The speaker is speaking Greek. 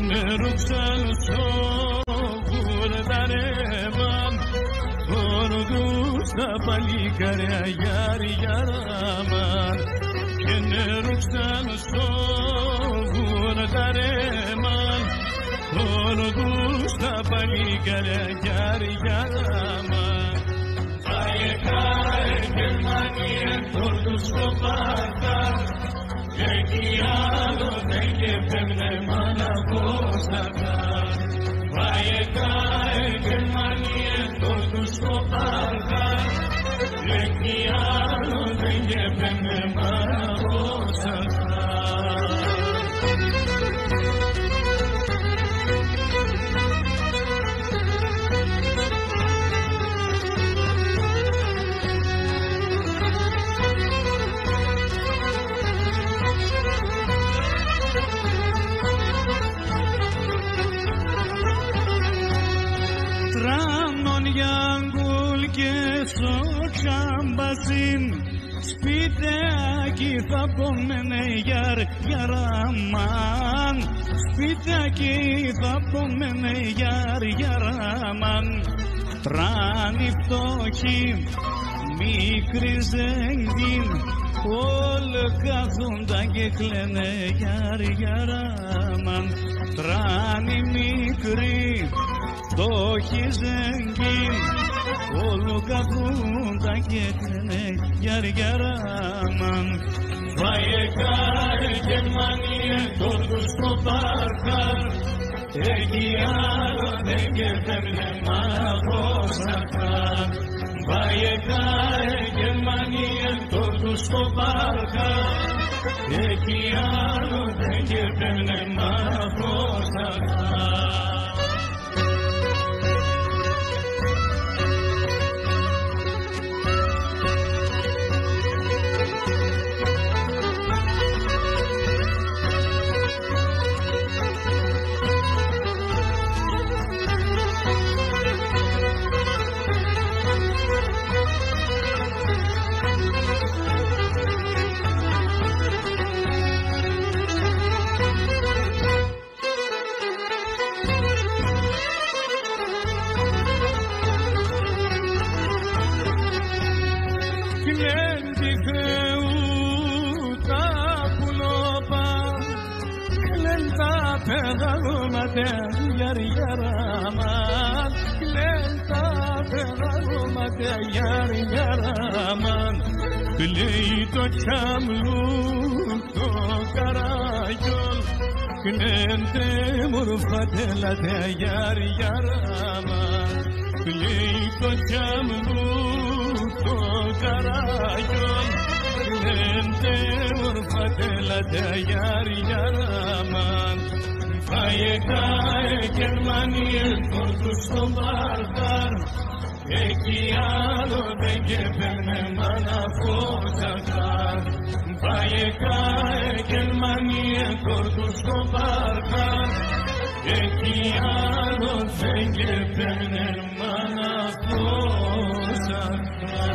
νερούξαν στο γουρδαρέμαν όρδους τα παλικάρια γιάρι-γιάραμαν και νερούξαν στο γουρδαρέμαν όρδους τα παλικάρια γιάρι-γιάραμαν Καε Γερμανία όρδους στο Παρτάρ και εκεί άλλο δεν κεφεύγνε μάνα κόστακα Καε Γερμανία όρδους στο Παρτάρ και εκεί άλλο δεν κεφεύγνε μάνα κόστακα Τσαμπασίν σπιτάκι θα πόμενε γιαρ-γιαραμάν σπιτάκι θα πόμενε γιαρ-γιαραμάν τράνει φτωχή μικρή ζέγγιν όλοι κάθοντα και κλαίνε γιαρ-γιαραμάν τράνει μικρή φτωχή ζέγγιν όλο καθούντα και κλαίνε γιαρ-γιαραμαν Καε Γερμανία όρδους στο Παρτάρ εκεί άλλο δεν κεφεύγνε μάνα κόστακα Καε Γερμανία όρδους στο Παρτάρ εκεί άλλο δεν κεφεύγνε μάνα κόστακα Γιαρ-γιαραμάν κλαίντα παιδαγώματα γιαρ-γιαραμάν κλαίει το τσάμλου το καράγιον κλαίντε μορφα τέλατε γιαρ-γιαραμάν κλαίει το τσάμλου το καράγιον κλαίντε μορφα τέλατε γιαρ-γιαραμάν Καε Γερμανία όρδους στο Παρτάρ εκεί άλλο δεν κεφεύγνε μάνα κόστακα Καε Γερμανία όρδους στο Παρτάρ εκεί άλλο δεν κεφεύγνε μάνα κόστακα